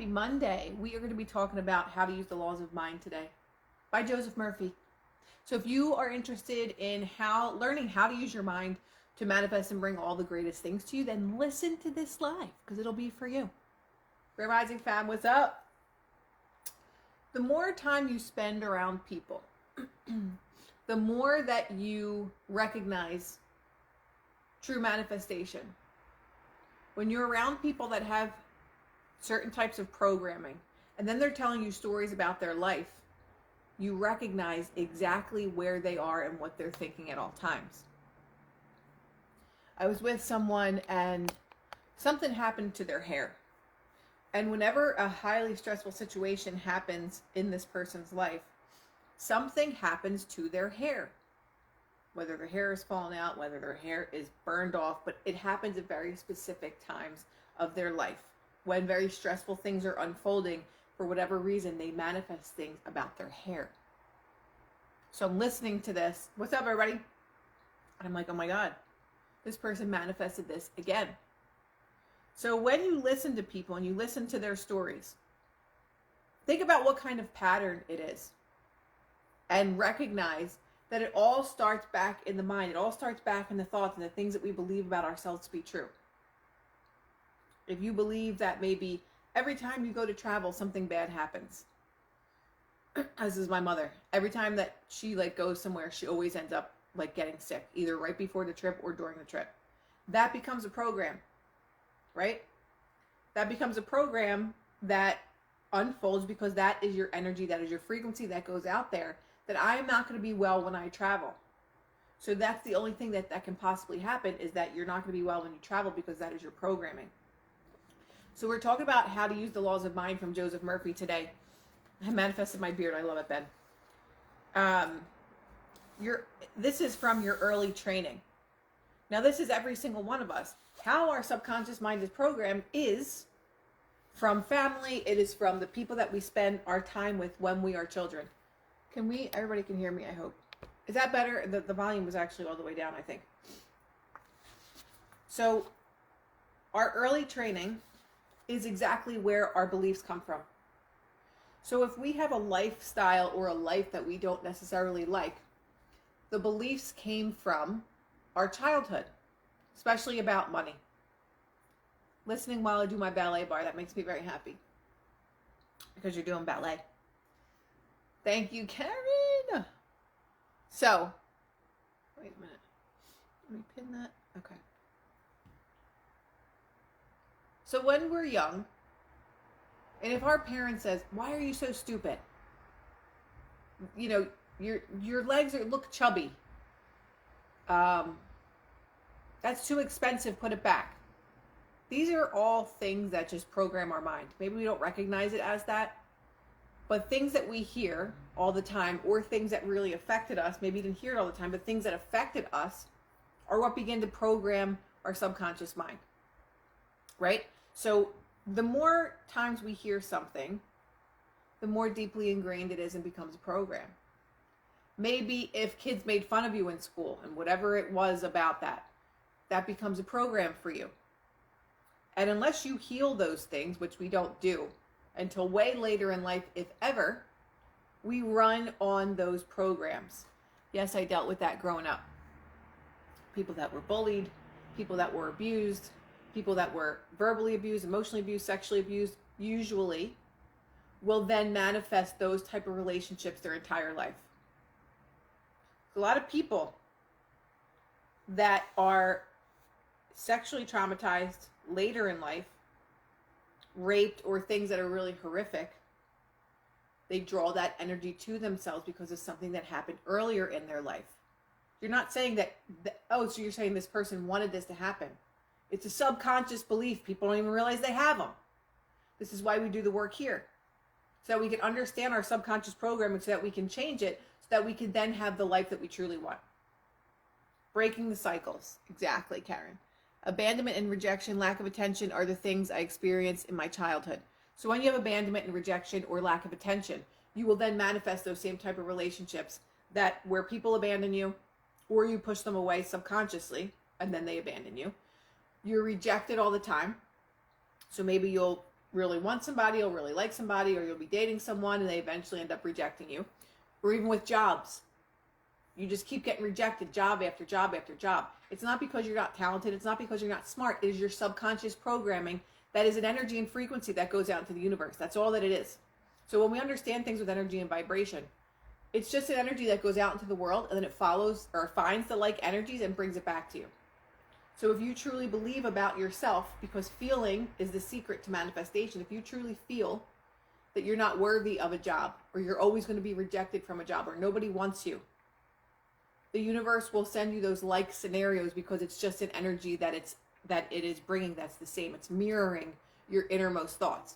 Happy Monday. We are going to be talking about how to use the laws of mind today by Joseph Murphy. So if you are interested in learning how to use your mind to manifest and bring all the greatest things to you, then listen to this live because it'll be for you. Grand Rising fam, what's up? The more time you spend around people, the more that you recognize true manifestation. When you're around people that have certain types of programming, and then they're telling you stories about their life, you recognize exactly where they are and what they're thinking at all times. I was with someone and something happened to their hair. And whenever a highly stressful situation happens in this person's life, something happens to their hair. Whether their hair is falling out, whether their hair is burned off, but it happens at very specific times of their life. When very stressful things are unfolding, for whatever reason, they manifest things about their hair. So I'm listening to this. What's up, everybody? And I'm like, oh my God, this person manifested this again. So when you listen to people and you listen to their stories, think about what kind of pattern it is and recognize that it all starts back in the mind. It all starts back in the thoughts and the things that we believe about ourselves to be true. If you believe that maybe every time you go to travel, something bad happens. This is my mother. Every time that she goes somewhere, she always ends up getting sick, either right before the trip or during the trip. That becomes a program, right? That becomes a program that unfolds because that is your energy, that is your frequency that goes out there, that I am not going to be well when I travel. So that's the only thing that can possibly happen, is that you're not going to be well when you travel because that is your programming. So we're talking about how to use the laws of mind from Joseph Murphy today. I manifested my beard. I love it, Ben. This is from your early training. Now, this is every single one of us. How our subconscious mind is programmed is from family. It is from the people that we spend our time with when we are children. Everybody can hear me, I hope. Is that better? The volume was actually all the way down, I think. So our early training is exactly where our beliefs come from. So if we have a lifestyle or a life that we don't necessarily like, the beliefs came from our childhood, especially about money. Listening while I do my ballet bar, that makes me very happy because you're doing ballet. Thank you, Karen. So, wait a minute. Let me pin that. Okay. So when we're young, and if our parent says, "Why are you so stupid? You know, your legs look chubby. That's too expensive. Put it back." These are all things that just program our mind. Maybe we don't recognize it as that, but things that we hear all the time, or things that really affected us, maybe you didn't hear it all the time, but things that affected us are what begin to program our subconscious mind, right? So the more times we hear something, the more deeply ingrained it is and becomes a program. Maybe if kids made fun of you in school and whatever it was about that, that becomes a program for you. And unless you heal those things, which we don't do until way later in life, if ever, we run on those programs. Yes, I dealt with that growing up. People that were bullied, people that were abused, people that were verbally abused, emotionally abused, sexually abused, usually will then manifest those type of relationships their entire life. A lot of people that are sexually traumatized later in life, raped, or things that are really horrific, they draw that energy to themselves because of something that happened earlier in their life. You're not saying that, so you're saying this person wanted this to happen. It's a subconscious belief. People don't even realize they have them. This is why we do the work here. So that we can understand our subconscious programming, so that we can change it, so that we can then have the life that we truly want. Breaking the cycles. Exactly, Karen. Abandonment and rejection, lack of attention are the things I experienced in my childhood. So when you have abandonment and rejection or lack of attention, you will then manifest those same type of relationships where people abandon you, or you push them away subconsciously and then they abandon you. You're rejected all the time. So maybe you'll really want somebody, you'll really like somebody, or you'll be dating someone and they eventually end up rejecting you. Or even with jobs. You just keep getting rejected job after job after job. It's not because you're not talented. It's not because you're not smart. It is your subconscious programming that is an energy and frequency that goes out into the universe. That's all that it is. So when we understand things with energy and vibration, it's just an energy that goes out into the world and then it follows or finds the like energies and brings it back to you. So if you truly believe about yourself, because feeling is the secret to manifestation, if you truly feel that you're not worthy of a job, or you're always going to be rejected from a job, or nobody wants you, the universe will send you those like scenarios because it's just an energy that it is bringing that's the same. It's mirroring your innermost thoughts.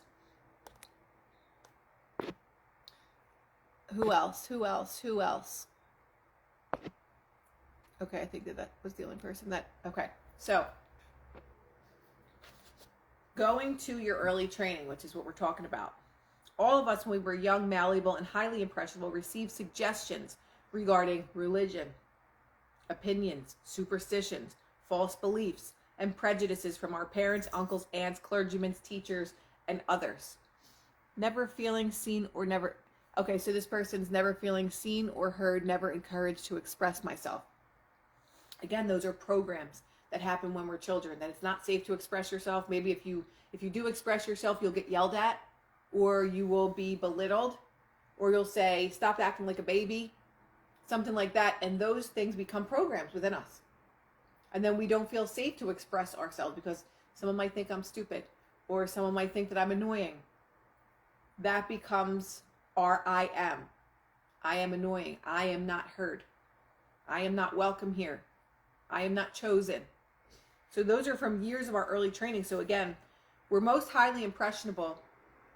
Who else? Okay, I think that was the only person that... Okay, so going to your early training, which is what we're talking about. All of us, when we were young, malleable, and highly impressionable, received suggestions regarding religion, opinions, superstitions, false beliefs, and prejudices from our parents, uncles, aunts, clergymen, teachers, and others. Never feeling seen or never... Okay, so this person's never feeling seen or heard, never encouraged to express myself. Again, those are programs that happen when we're children, that it's not safe to express yourself. Maybe if you do express yourself, you'll get yelled at, or you will be belittled, or you'll say, stop acting like a baby, something like that. And those things become programs within us. And then we don't feel safe to express ourselves because someone might think I'm stupid, or someone might think that I'm annoying. That becomes our I am. I am annoying. I am not heard. I am not welcome here. I am not chosen. So those are from years of our early training. So again, we're most highly impressionable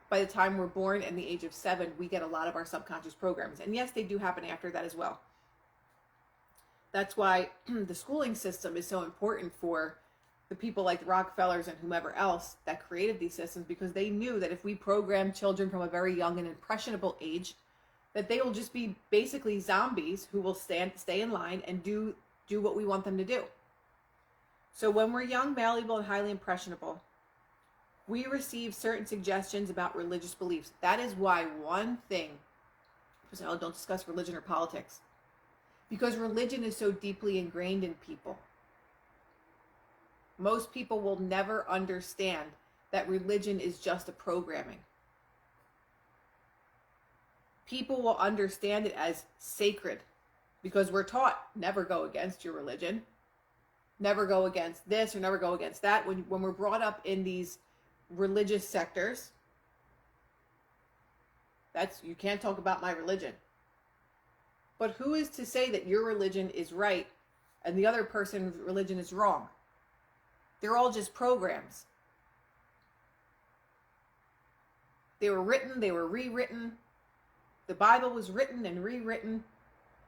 by the time we're born, and the age of 7, we get a lot of our subconscious programs. And yes, they do happen after that as well. That's why the schooling system is so important for the people like the Rockefellers and whomever else that created these systems, because they knew that if we program children from a very young and impressionable age, that they will just be basically zombies who will stay in line and do what we want them to do. So when we're young, malleable, and highly impressionable, we receive certain suggestions about religious beliefs. That is why one thing, don't discuss religion or politics, because religion is so deeply ingrained in people. Most people will never understand that religion is just a programming. People will understand it as sacred because we're taught never go against your religion, never go against this or never go against that. When we're brought up in these religious sectors, you can't talk about my religion. But who is to say that your religion is right and the other person's religion is wrong? They're all just programs. They were written, they were rewritten. The Bible was written and rewritten.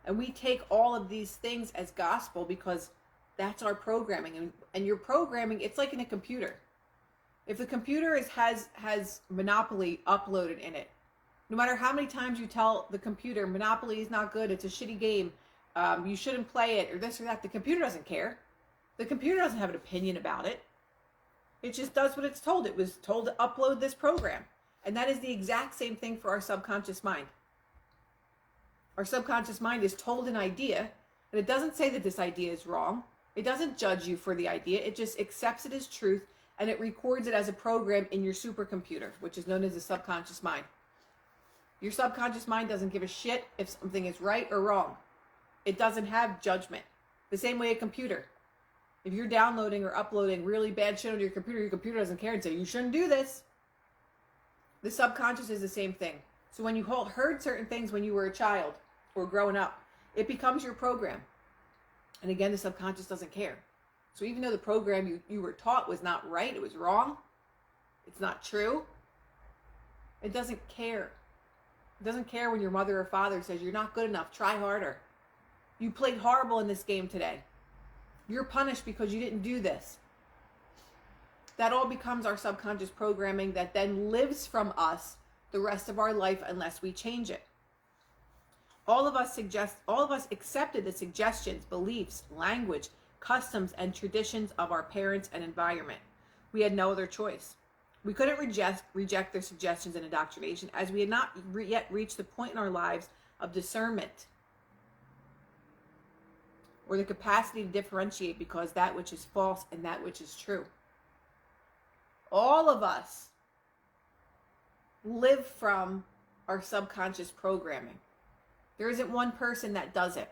And we take all of these things as gospel because that's our programming. And your programming, it's like in a computer. If the computer has Monopoly uploaded in it, no matter how many times you tell the computer Monopoly is not good, it's a shitty game, you shouldn't play it, or this or that, the computer doesn't care. The computer doesn't have an opinion about it. It just does what it's told. It was told to upload this program. And that is the exact same thing for our subconscious mind. Our subconscious mind is told an idea, and it doesn't say that this idea is wrong. It doesn't judge you for the idea. It just accepts it as truth, and it records it as a program in your supercomputer, which is known as the subconscious mind. Your subconscious mind doesn't give a shit if something is right or wrong. It doesn't have judgment. The same way a computer. If you're downloading or uploading really bad shit on your computer doesn't care and say, you shouldn't do this. The subconscious is the same thing. So when you heard certain things when you were a child or growing up, it becomes your program. And again, the subconscious doesn't care. So even though the program you were taught was not right, it was wrong, it's not true, it doesn't care. It doesn't care when your mother or father says, you're not good enough, try harder. You played horrible in this game today. You're punished because you didn't do this. That all becomes our subconscious programming that then lives from us the rest of our life unless we change it. All of us accepted the suggestions, beliefs, language, customs, and traditions of our parents and environment. We had no other choice. We couldn't reject their suggestions and indoctrination, as we had not yet reached the point in our lives of discernment or the capacity to differentiate because that which is false and that which is true. All of us live from our subconscious programming. There isn't one person that does it.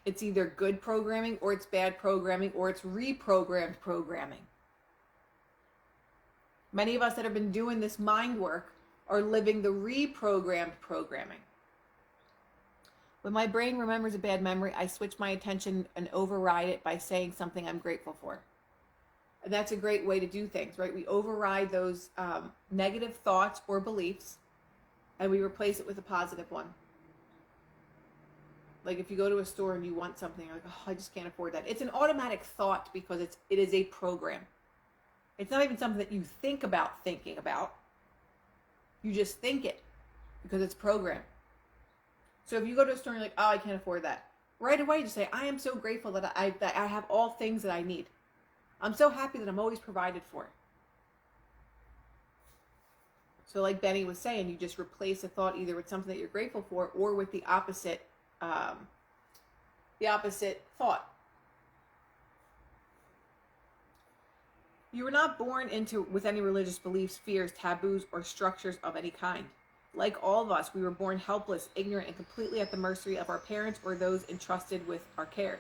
It's either good programming or it's bad programming or it's reprogrammed programming. Many of us that have been doing this mind work are living the reprogrammed programming. When my brain remembers a bad memory, I switch my attention and override it by saying something I'm grateful for. And that's a great way to do things, right? We override those negative thoughts or beliefs and we replace it with a positive one. Like if you go to a store and you want something, you're like, oh, I just can't afford that. It's an automatic thought because it is a program. It's not even something that you think about thinking about. You just think it because it's programmed. So if you go to a store and you're like, oh, I can't afford that. Right away, just say, I am so grateful that I have all things that I need. I'm so happy that I'm always provided for. So like Benny was saying, you just replace a thought either with something that you're grateful for or with the opposite thought. You were not born with any religious beliefs, fears, taboos, or structures of any kind. Like all of us, we were born helpless, ignorant, and completely at the mercy of our parents or those entrusted with our care.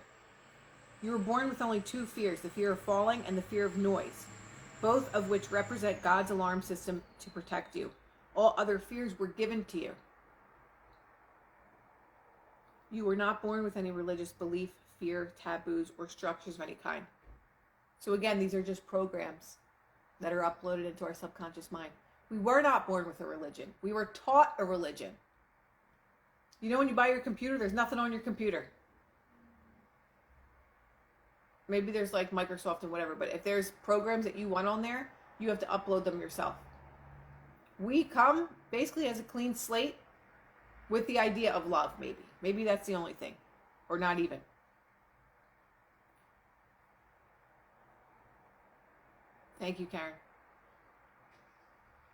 You were born with only two fears, the fear of falling and the fear of noise, both of which represent God's alarm system to protect you. All other fears were given to you. You were not born with any religious belief, fear, taboos, or structures of any kind. So again, these are just programs that are uploaded into our subconscious mind. We were not born with a religion. We were taught a religion. You know when you buy your computer, there's nothing on your computer. Maybe there's like Microsoft and whatever, but if there's programs that you want on there, you have to upload them yourself. We come basically as a clean slate with the idea of love, maybe. Maybe that's the only thing, or not even. Thank you, Karen.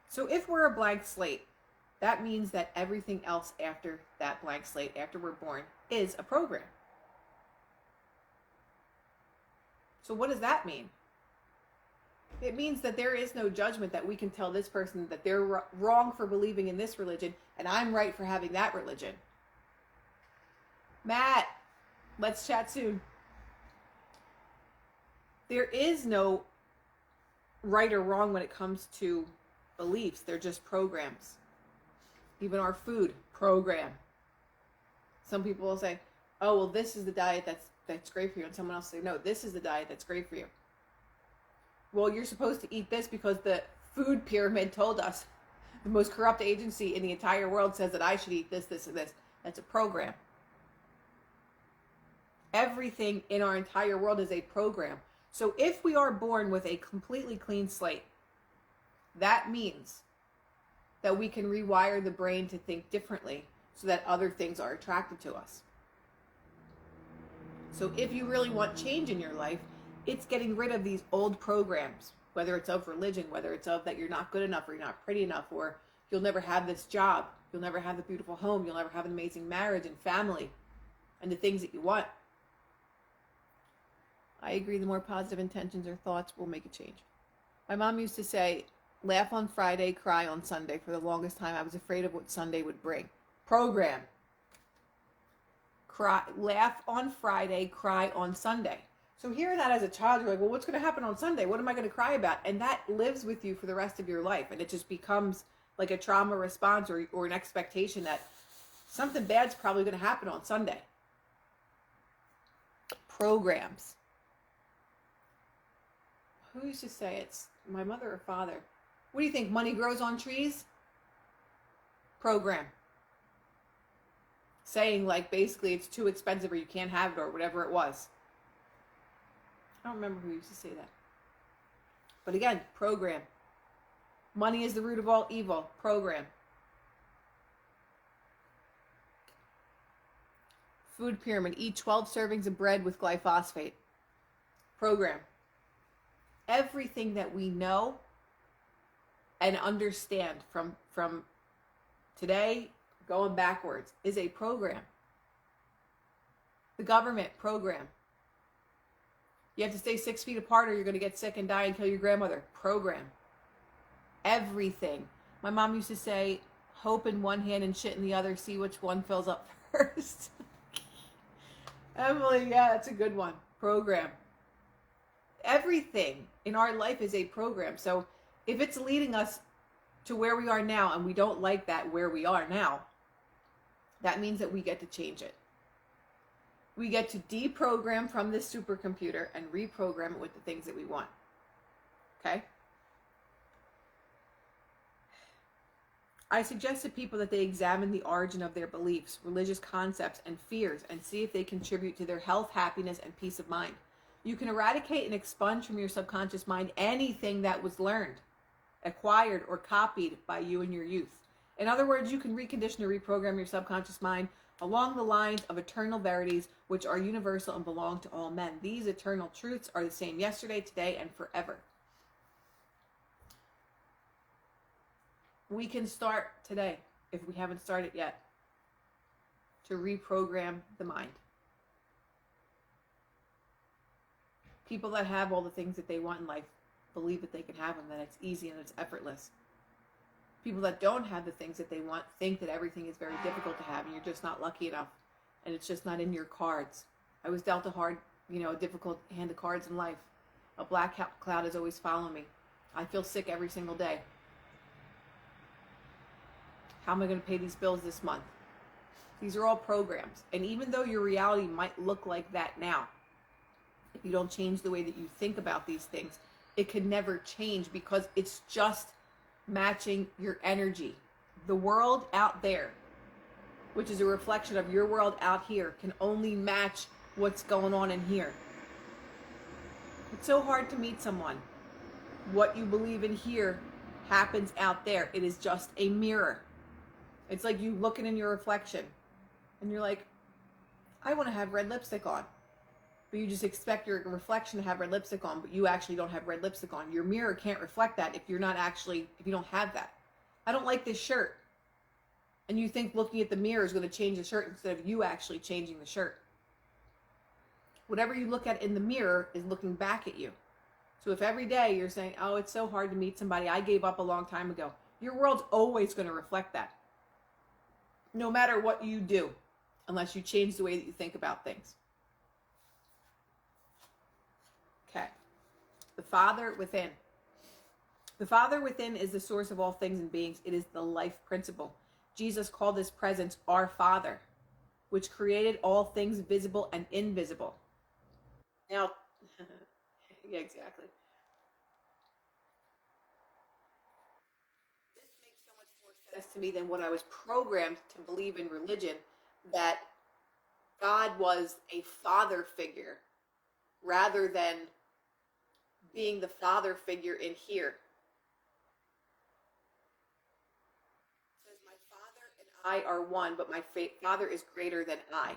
So if we're a blank slate, that means that everything else after that blank slate, after we're born, is a program. So what does that mean? It means that there is no judgment that we can tell this person that they're wrong for believing in this religion and I'm right for having that religion. Matt, let's chat soon. There is no right or wrong when it comes to beliefs. They're just programs. Even our food, program. Some people will say, oh, well, this is the diet that's great for you. And someone else will say, no, this is the diet that's great for you. Well, you're supposed to eat this because the food pyramid told us. The most corrupt agency in the entire world says that I should eat this, this, and this. That's a program. Everything in our entire world is a program. So if we are born with a completely clean slate, that means that we can rewire the brain to think differently so that other things are attracted to us. So if you really want change in your life, it's getting rid of these old programs, whether it's of religion, whether it's of that you're not good enough or you're not pretty enough, or you'll never have this job, you'll never have the beautiful home, you'll never have an amazing marriage and family and the things that you want. I agree, the more positive intentions or thoughts will make a change. My mom used to say, laugh on Friday, cry on Sunday. For the longest time, I was afraid of what Sunday would bring. Program. Cry, laugh on Friday, cry on Sunday. So hearing that as a child, you're like, well, what's going to happen on Sunday? What am I going to cry about? And that lives with you for the rest of your life. And it just becomes like a trauma response or an expectation that something bad's probably going to happen on Sunday. Programs. Who used to say it's my mother or father? What do you think? Money grows on trees? Program. Saying like basically it's too expensive or you can't have it or whatever it was. I don't remember who used to say that. But again, program. Money is the root of all evil. Program. Food pyramid. Eat 12 servings of bread with glyphosate. Program. Everything that we know and understand from today going backwards is a program. The government program. You have to stay 6 feet apart or you're going to get sick and die and kill your grandmother. Program. Everything. My mom used to say, hope in one hand and shit in the other, see which one fills up first. Emily, yeah, that's a good one. Program. Everything in our life is a program. So if it's leading us to where we are now and we don't like that where we are now, that means that we get to change it. We get to deprogram from this supercomputer and reprogram it with the things that we want. Okay? I suggest to people that they examine the origin of their beliefs, religious concepts, and fears and see if they contribute to their health, happiness, and peace of mind. You can eradicate and expunge from your subconscious mind anything that was learned, acquired, or copied by you in your youth. In other words, you can recondition or reprogram your subconscious mind along the lines of eternal verities which are universal and belong to all men. These eternal truths are the same yesterday, today, and forever. We can start today, if we haven't started yet, to reprogram the mind. People that have all the things that they want in life believe that they can have them, that it's easy and it's effortless. People that don't have the things that they want think that everything is very difficult to have and you're just not lucky enough and it's just not in your cards. I was dealt a difficult hand of cards in life. A black cloud is always following me. I feel sick every single day. How am I going to pay these bills this month? These are all programs. And even though your reality might look like that now, if you don't change the way that you think about these things, it could never change because it's just matching your energy. The world out there, which is a reflection of your world out here, can only match what's going on in here. It's so hard to meet someone. What you believe in here happens out there. It is just a mirror. It's like you looking in your reflection and you're like, I want to have red lipstick on. But you just expect your reflection to have red lipstick on, but you actually don't have red lipstick on. Your mirror can't reflect that if you don't have that. I don't like this shirt. And you think looking at the mirror is going to change the shirt instead of you actually changing the shirt. Whatever you look at in the mirror is looking back at you. So if every day you're saying, oh, it's so hard to meet somebody, I gave up a long time ago, your world's always going to reflect that. No matter what you do, unless you change the way that you think about things. Okay. The Father within. The Father within is the source of all things and beings. It is the life principle. Jesus called this presence our Father, which created all things visible and invisible. Now, yeah, exactly. This makes so much more sense to me than what I was programmed to believe in religion, that God was a father figure rather than being the father figure in here. It says, my Father and I are one, but my Father is greater than I,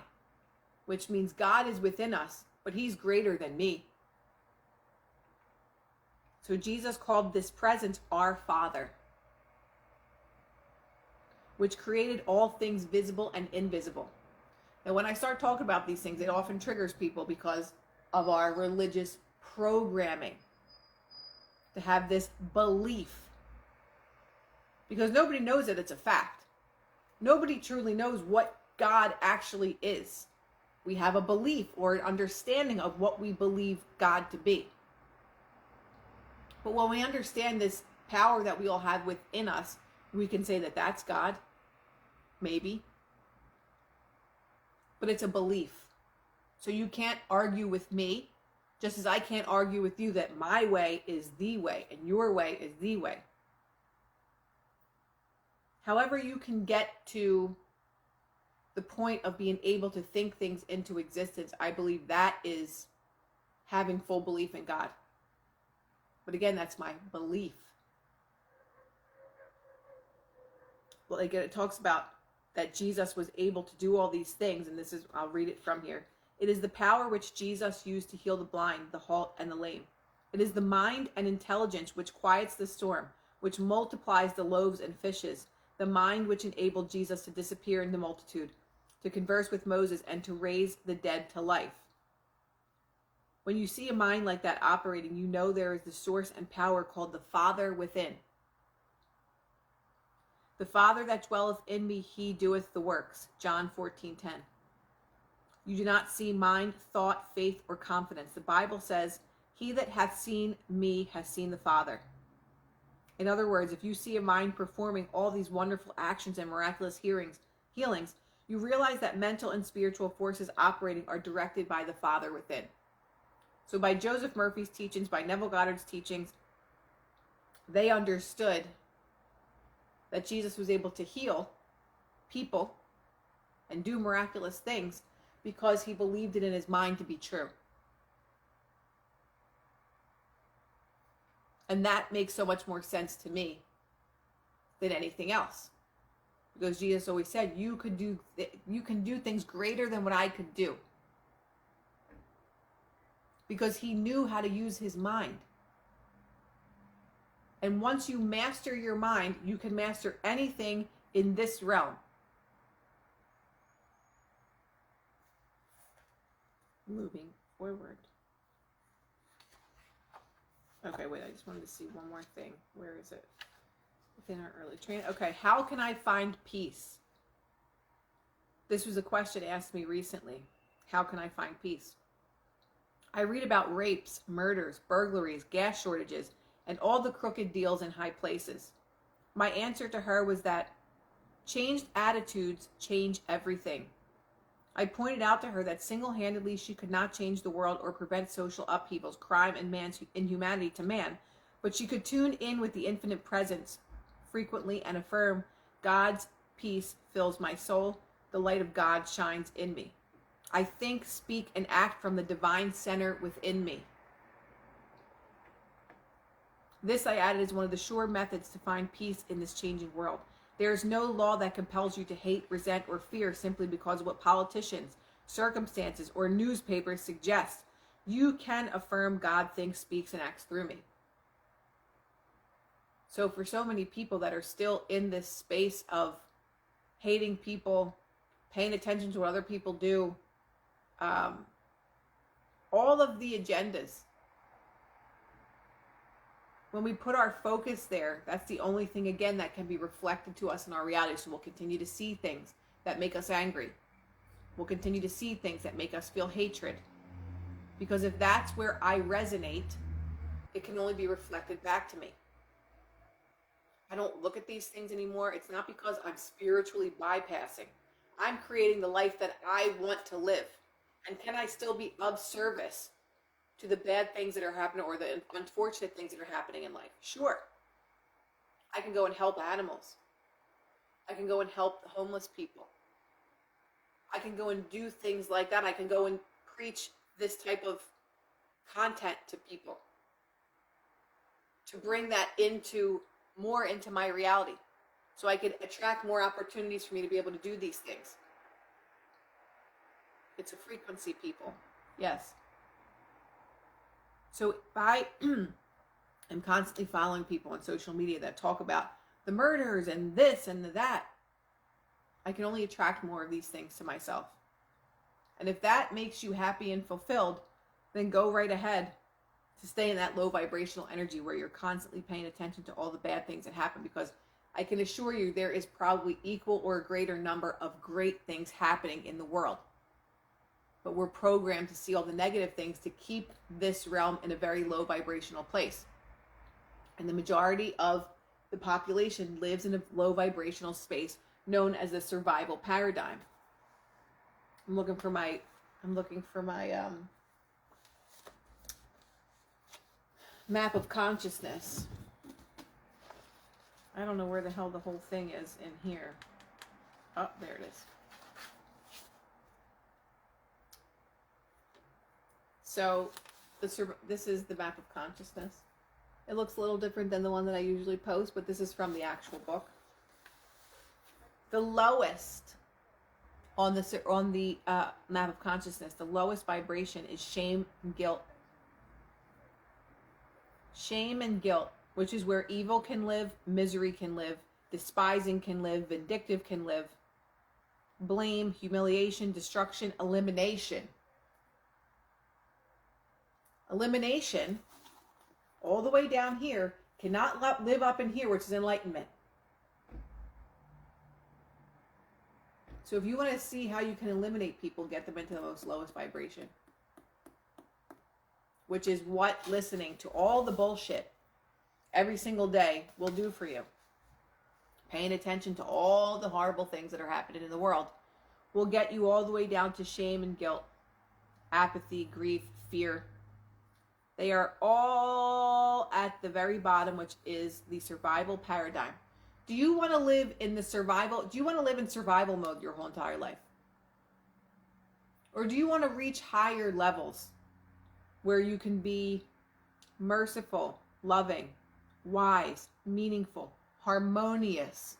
which means God is within us, but he's greater than me. So Jesus called this presence our Father, which created all things visible and invisible. And when I start talking about these things, it often triggers people because of our religious programming to have this belief. Because nobody knows that it's a fact. Nobody truly knows what God actually is. We have a belief or an understanding of what we believe God to be. But when we understand this power that we all have within us, we can say that that's God. Maybe. But it's a belief. So you can't argue with me, just as I can't argue with you that my way is the way and your way is the way. However you can get to the point of being able to think things into existence, I believe that is having full belief in God. But again, that's my belief. Well, again, it talks about that Jesus was able to do all these things, and this is, I'll read it from here. It is the power which Jesus used to heal the blind, the halt, and the lame. It is the mind and intelligence which quiets the storm, which multiplies the loaves and fishes, the mind which enabled Jesus to disappear in the multitude, to converse with Moses, and to raise the dead to life. When you see a mind like that operating, you know there is the source and power called the Father within. The Father that dwelleth in me, he doeth the works. John 14:10. You do not see mind, thought, faith, or confidence. The Bible says, he that hath seen me has seen the Father. In other words, if you see a mind performing all these wonderful actions and miraculous healings, you realize that mental and spiritual forces operating are directed by the Father within. So by Joseph Murphy's teachings, by Neville Goddard's teachings, they understood that Jesus was able to heal people and do miraculous things because he believed it in his mind to be true. And that makes so much more sense to me than anything else. Because Jesus always said, you can do things greater than what I could do. Because he knew how to use his mind. And once you master your mind, you can master anything in this realm. Moving forward. Okay, wait, I just wanted to see one more thing. Where is it? Within our early training. Okay, how can I find peace? This was a question asked me recently. How can I find peace? I read about rapes, murders, burglaries, gas shortages, and all the crooked deals in high places. My answer to her was that changed attitudes change everything. I pointed out to her that single-handedly she could not change the world or prevent social upheavals, crime, and man's inhumanity to man, but she could tune in with the infinite presence frequently and affirm, God's peace fills my soul, the light of God shines in me. I think, speak, and act from the divine center within me. This, I added, is one of the sure methods to find peace in this changing world. There is no law that compels you to hate, resent, or fear simply because of what politicians, circumstances, or newspapers suggest. You can affirm God thinks, speaks, and acts through me. So for so many people that are still in this space of hating people, paying attention to what other people do, all of the agendas, when we put our focus there, that's the only thing, again, that can be reflected to us in our reality. So we'll continue to see things that make us angry. We'll continue to see things that make us feel hatred. Because if that's where I resonate, it can only be reflected back to me. I don't look at these things anymore. It's not because I'm spiritually bypassing. I'm creating the life that I want to live. And can I still be of service to the bad things that are happening or the unfortunate things that are happening in life? Sure. I can go and help animals. I can go and help the homeless people. I can go and do things like that. I can go and preach this type of content to people to bring that more into my reality, so I could attract more opportunities for me to be able to do these things. It's a frequency, people. Yes. So if I am constantly following people on social media that talk about the murders and this and that, I can only attract more of these things to myself. And if that makes you happy and fulfilled, then go right ahead to stay in that low vibrational energy where you're constantly paying attention to all the bad things that happen, because I can assure you there is probably equal or a greater number of great things happening in the world. But we're programmed to see all the negative things to keep this realm in a very low vibrational place. And the majority of the population lives in a low vibrational space known as the survival paradigm. I'm looking for my map of consciousness. I don't know where the hell the whole thing is in here. Oh, there it is. So this is the map of consciousness. It looks a little different than the one that I usually post, but this is from the actual book. The lowest on the map of consciousness, the lowest vibration is shame and guilt. Shame and guilt which is where evil can live, misery can live, despising can live, vindictive can live, blame, humiliation, destruction, elimination. Elimination, all the way down here, cannot live up in here, which is enlightenment. So if you want to see how you can eliminate people, get them into the most lowest vibration, which is what listening to all the bullshit every single day will do for you. Paying attention to all the horrible things that are happening in the world will get you all the way down to shame and guilt, apathy, grief, fear. They are all at the very bottom, which is the survival paradigm. Do you want to live in the survival? Do you want to live in survival mode your whole entire life? Or do you want to reach higher levels where you can be merciful, loving, wise, meaningful, harmonious?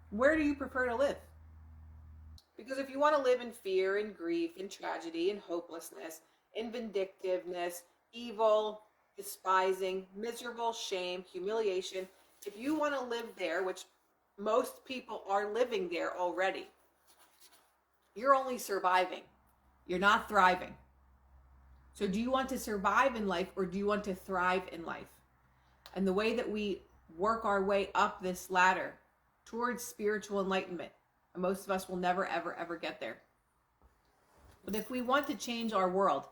Where do you prefer to live? Because if you want to live in fear and grief and tragedy and hopelessness, in vindictiveness, evil, despising, miserable, shame, humiliation, if you want to live there, which most people are living there already, you're only surviving. You're not thriving. So do you want to survive in life, or do you want to thrive in life? And the way that we work our way up this ladder towards spiritual enlightenment, and most of us will never, ever, ever get there. But if we want to change our world,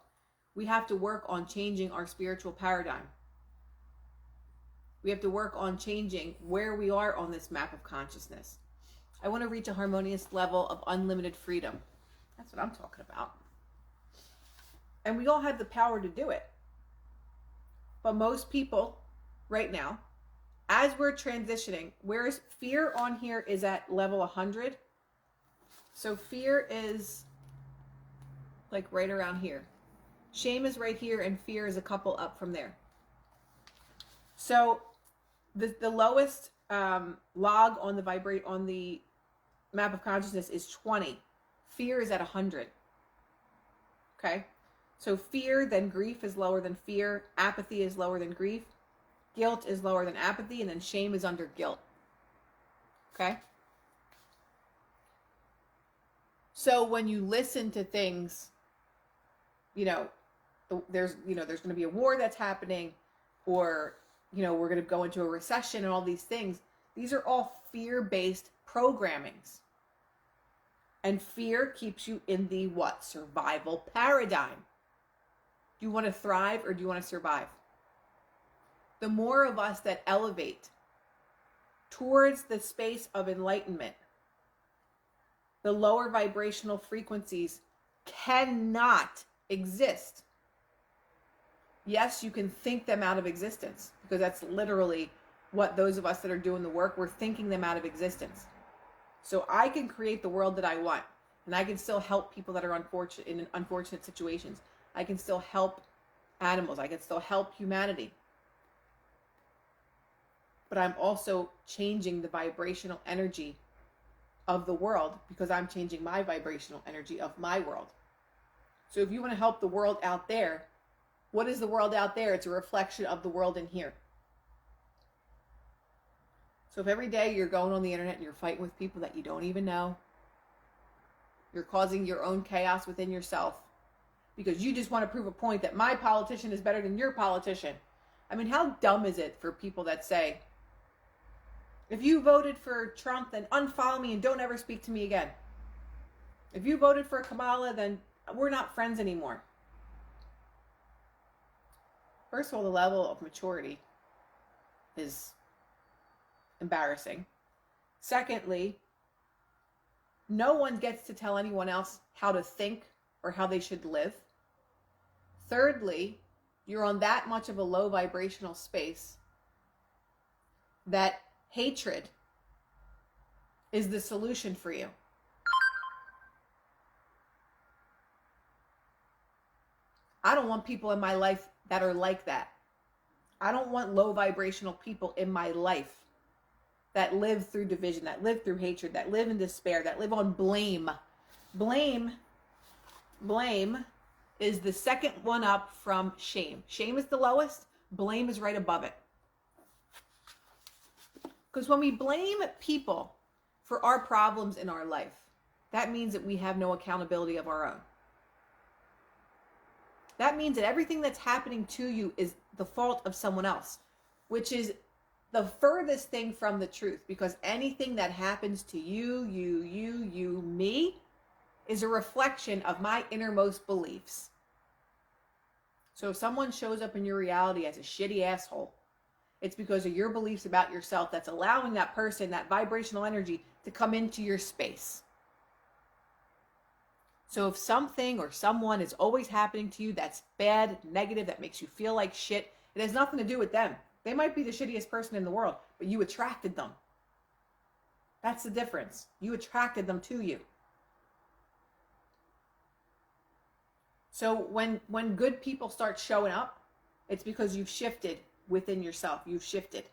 we have to work on changing our spiritual paradigm. We have to work on changing where we are on this map of consciousness. I want to reach a harmonious level of unlimited freedom. That's what I'm talking about. And we all have the power to do it. But most people right now, as we're transitioning, whereas fear on here is at level 100. So fear is like right around here. Shame is right here, and fear is a couple up from there. So the lowest log on the map of consciousness is 20. Fear is at 100. Okay? So fear, then grief is lower than fear. Apathy is lower than grief. Guilt is lower than apathy, and then shame is under guilt. Okay? So when you listen to things, there's going to be a war that's happening, or, we're going to go into a recession and all these things. These are all fear-based programmings. And fear keeps you in the what? Survival paradigm. Do you want to thrive, or do you want to survive? The more of us that elevate towards the space of enlightenment, the lower vibrational frequencies cannot exist. Yes, you can think them out of existence, because that's literally what those of us that are doing the work, we're thinking them out of existence. So I can create the world that I want, and I can still help people that are in unfortunate situations. I can still help animals. I can still help humanity. But I'm also changing the vibrational energy of the world, because I'm changing my vibrational energy of my world. So if you want to help the world out there, what is the world out there? It's a reflection of the world in here. So if every day you're going on the internet and you're fighting with people that you don't even know, you're causing your own chaos within yourself because you just want to prove a point that my politician is better than your politician. I mean, how dumb is it for people that say, if you voted for Trump, then unfollow me and don't ever speak to me again. If you voted for Kamala, then we're not friends anymore. First of all, the level of maturity is embarrassing. Secondly, no one gets to tell anyone else how to think or how they should live. Thirdly, you're on that much of a low vibrational space that hatred is the solution for you. I don't want people in my life that are like that. I don't want low vibrational people in my life that live through division, that live through hatred, that live in despair, that live on blame. Blame is the second one up from shame. Shame is the lowest. Blame is right above it. Because when we blame people for our problems in our life, that means that we have no accountability of our own. That means that everything that's happening to you is the fault of someone else, which is the furthest thing from the truth, because anything that happens to you, me, is a reflection of my innermost beliefs. So if someone shows up in your reality as a shitty asshole, it's because of your beliefs about yourself that's allowing that person, that vibrational energy, to come into your space. So if something or someone is always happening to you that's bad, negative, that makes you feel like shit, it has nothing to do with them. They might be the shittiest person in the world, but you attracted them. That's the difference. You attracted them to you. So when good people start showing up, it's because you've shifted within yourself. You've shifted.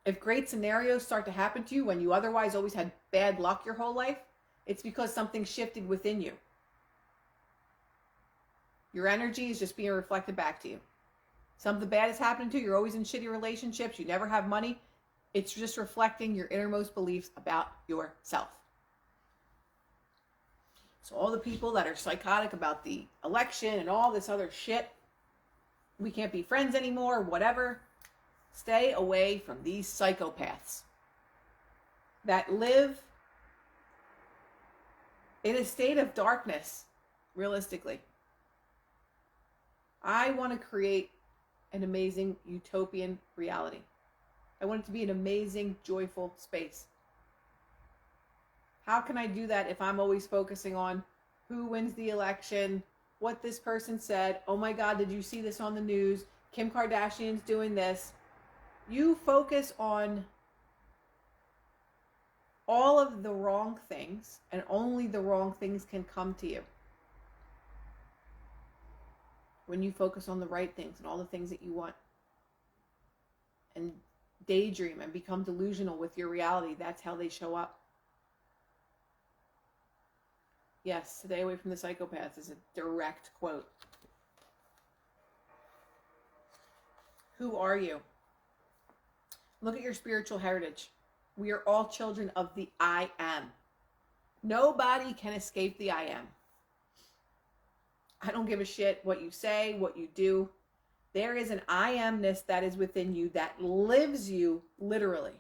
If great scenarios start to happen to you when you otherwise always had bad luck your whole life, it's because something shifted within you. Your energy is just being reflected back to you. Something bad is happening to you. You're always in shitty relationships. You never have money. It's just reflecting your innermost beliefs about yourself. So all the people that are psychotic about the election and all this other shit, we can't be friends anymore, whatever. Stay away from these psychopaths that live in a state of darkness, realistically. I want to create an amazing utopian reality. I want it to be an amazing, joyful space. How can I do that if I'm always focusing on who wins the election, what this person said, oh my God, did you see this on the news? Kim Kardashian's doing this. You focus on all of the wrong things, and only the wrong things can come to you. When you focus on the right things and all the things that you want, and daydream and become delusional with your reality, that's how they show up. Yes, stay away from the psychopaths is a direct quote. Who are you? Look at your spiritual heritage. We are all children of the I am. Nobody can escape the I am. I don't give a shit what you say, what you do. There is an I amness that is within you that lives you literally.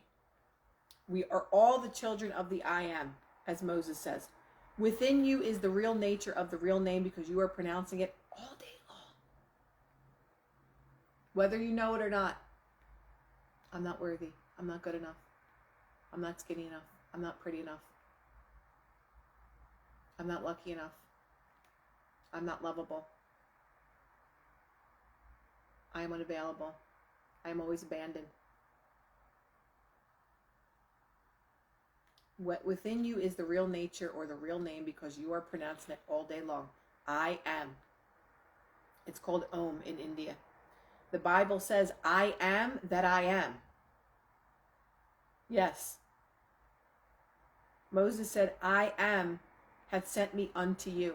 We are all the children of the I am, as Moses says. Within you is the real nature of the real name because you are pronouncing it all day long. Whether you know it or not. I'm not worthy. I'm not good enough. I'm not skinny enough. I'm not pretty enough. I'm not lucky enough. I'm not lovable. I am unavailable. I am always abandoned. What within you is the real nature or the real name because you are pronouncing it all day long. I am. It's called Om in India. The Bible says, I am that I am. Yes. Moses said, I am hath sent me unto you.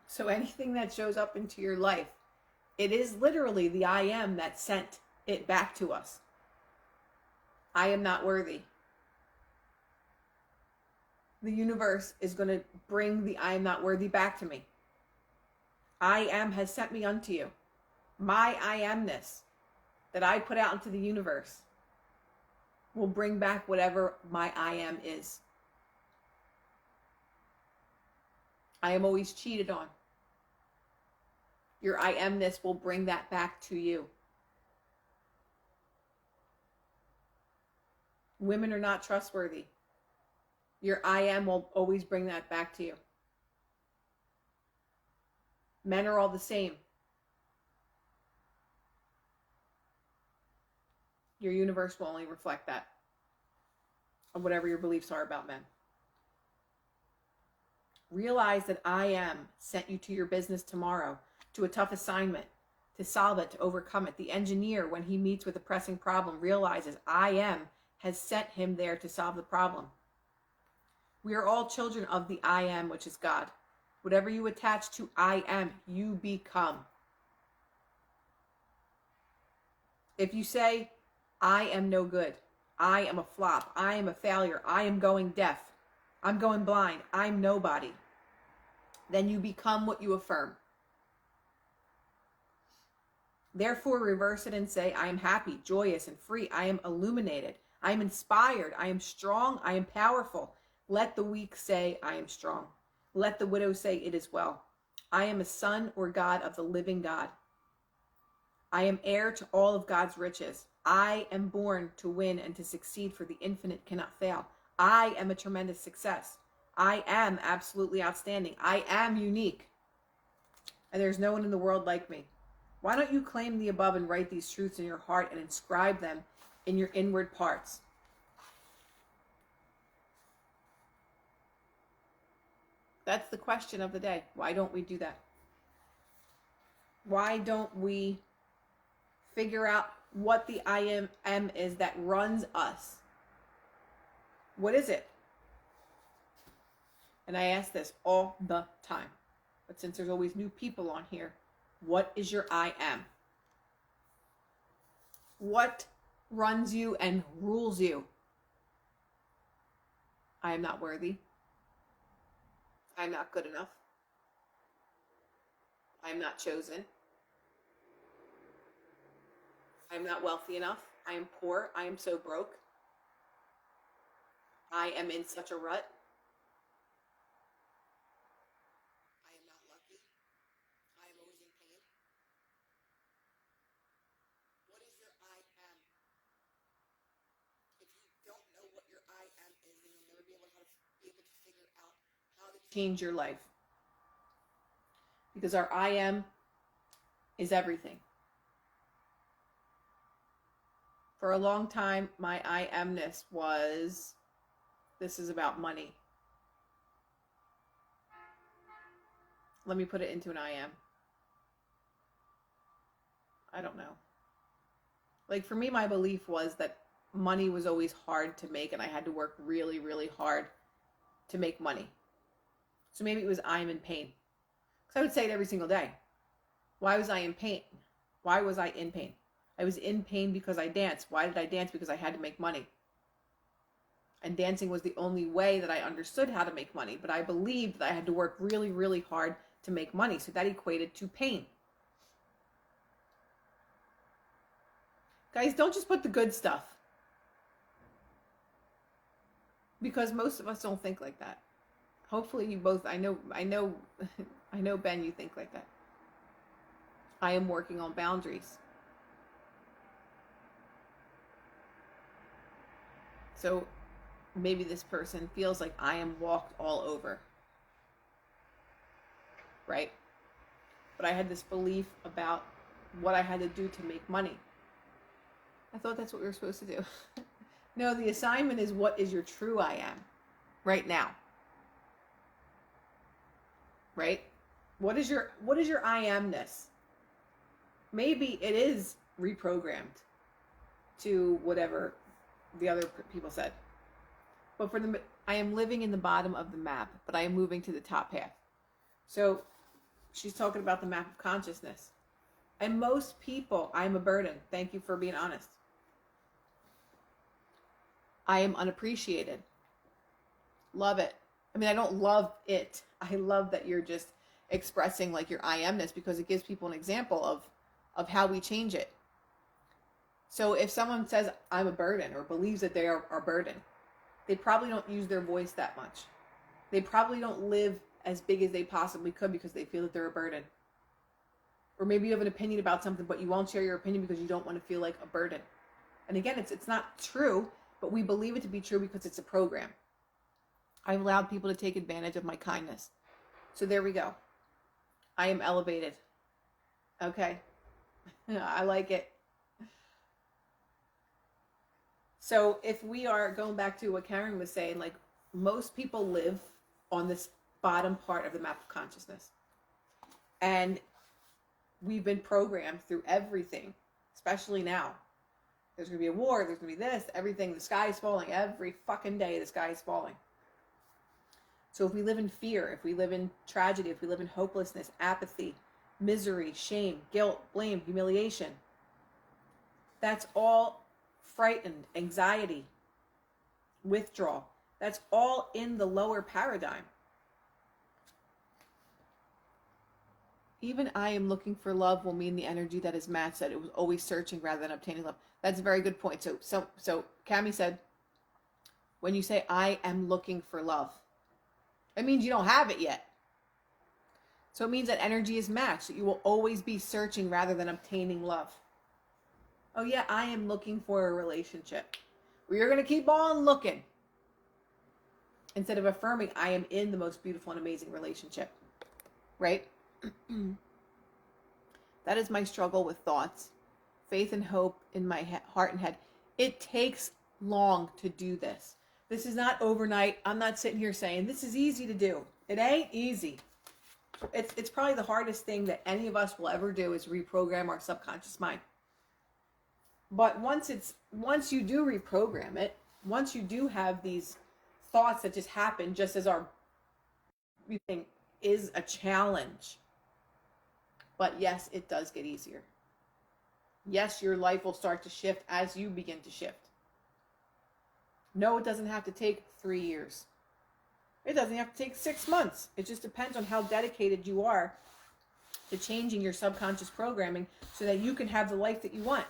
So anything that shows up into your life, it is literally the I am that sent it back to us. I am not worthy. The universe is going to bring the I am not worthy back to me. I am has sent me unto you. My I amness that I put out into the universe will bring back whatever my I am is. I am always cheated on. Your I amness will bring that back to you. Women are not trustworthy. Your I am will always bring that back to you. Men are all the same. Your universe will only reflect that, of whatever your beliefs are about men. Realize that I am sent you to your business tomorrow, to a tough assignment, to solve it, to overcome it. The engineer, when he meets with a pressing problem, realizes I am has sent him there to solve the problem. We are all children of the I am, which is God. Whatever you attach to I am, you become. If you say, I am no good, I am a flop, I am a failure, I am going deaf, I'm going blind, I'm nobody, then you become what you affirm. Therefore, reverse it and say, I am happy, joyous, and free. I am illuminated. I am inspired. I am strong. I am powerful. Let the weak say, I am strong. Let the widow say, it is well. I am a son or God of the living God. I am heir to all of God's riches. I am born to win and to succeed, for the infinite cannot fail. I am a tremendous success. I am absolutely outstanding. I am unique. And there's no one in the world like me. Why don't you claim the above and write these truths in your heart and inscribe them in your inward parts? That's the question of the day. Why don't we do that? Why don't we figure out what the I am is that runs us? What is it? And I ask this all the time. But since there's always new people on here, what is your I am? What runs you and rules you? I am not worthy. I am not good enough. I am not chosen. I am not wealthy enough. I am poor. I am so broke. I am in such a rut. I am not lucky. I am always in pain. What is your I am? If you don't know what your I am is, then you'll never be able to figure out how to change your life. Because our I am is everything. For a long time, my I amness was, this is about money. Let me put it into an I am. I don't know. Like for me, my belief was that money was always hard to make and I had to work really, really hard to make money. So maybe it was I'm in pain. Because I would say it every single day. Why was I in pain? Why was I in pain? I was in pain because I danced. Why did I dance? Because I had to make money. And dancing was the only way that I understood how to make money. But I believed that I had to work really, really hard to make money. So that equated to pain. Guys, don't just put the good stuff. Because most of us don't think like that. Hopefully you both, I know, Ben, you think like that. I am working on boundaries. So maybe this person feels like I am walked all over. Right? But I had this belief about what I had to do to make money. I thought that's what we were supposed to do. No, the assignment is what is your true I am right now. Right? What is your I amness? Maybe it is reprogrammed to whatever the other people said. But I am living in the bottom of the map, but I am moving to the top half. So she's talking about the map of consciousness. And most people, I am a burden. Thank you for being honest. I am unappreciated. Love it. I mean, I don't love it. I love that you're just expressing like your I amness because it gives people an example of how we change it. So if someone says I'm a burden or believes that they are a burden, they probably don't use their voice that much. They probably don't live as big as they possibly could because they feel that they're a burden. Or maybe you have an opinion about something, but you won't share your opinion because you don't want to feel like a burden. And again, it's not true, but we believe it to be true because it's a program. I've allowed people to take advantage of my kindness. So there we go. I am elevated. Okay. I like it. So if we are going back to what Karen was saying, like most people live on this bottom part of the map of consciousness. And we've been programmed through everything, especially now. There's going to be a war, there's going to be this, everything. The sky is falling. Every fucking day the sky is falling. So if we live in fear, if we live in tragedy, if we live in hopelessness, apathy, misery, shame, guilt, blame, humiliation, that's all frightened, anxiety, withdrawal. That's all in the lower paradigm. Even I am looking for love will mean the energy that is matched, that it was always searching rather than obtaining love. That's a very good point. So Cami said, when you say I am looking for love, it means you don't have it yet. So it means that energy is matched, that you will always be searching rather than obtaining love. Oh yeah, I am looking for a relationship. Well, you're going to keep on looking instead of affirming I am in the most beautiful and amazing relationship. Right? That is my struggle with thoughts, faith and hope in my heart and head. It takes long to do this. This is not overnight. I'm not sitting here saying this is easy to do. It ain't easy. It's probably the hardest thing that any of us will ever do, is reprogram our subconscious mind. But once you do reprogram it, once you do have these thoughts that just happen just as our breathing is a challenge. But yes, it does get easier. Yes, your life will start to shift as you begin to shift. No, it doesn't have to take 3 years. It doesn't have to take 6 months. It just depends on how dedicated you are to changing your subconscious programming so that you can have the life that you want.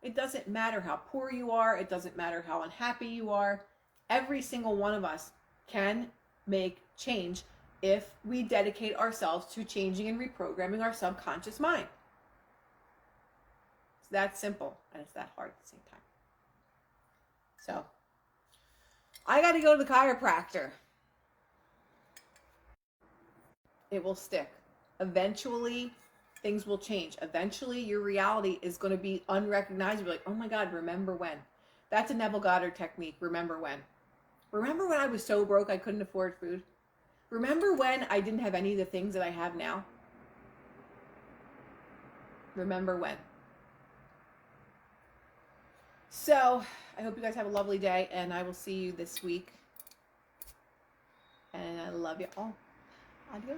It doesn't matter how poor you are. It doesn't matter how unhappy you are. Every single one of us can make change if we dedicate ourselves to changing and reprogramming our subconscious mind. It's that simple, and it's that hard at the same time. So, I got to go to the chiropractor. It will stick. Eventually, things will change. Eventually, your reality is going to be unrecognizable. Like, oh my God, remember when? That's a Neville Goddard technique. Remember when? Remember when I was so broke I couldn't afford food? Remember when I didn't have any of the things that I have now? Remember when? So, I hope you guys have a lovely day, and I will see you this week. And I love you all. Adios.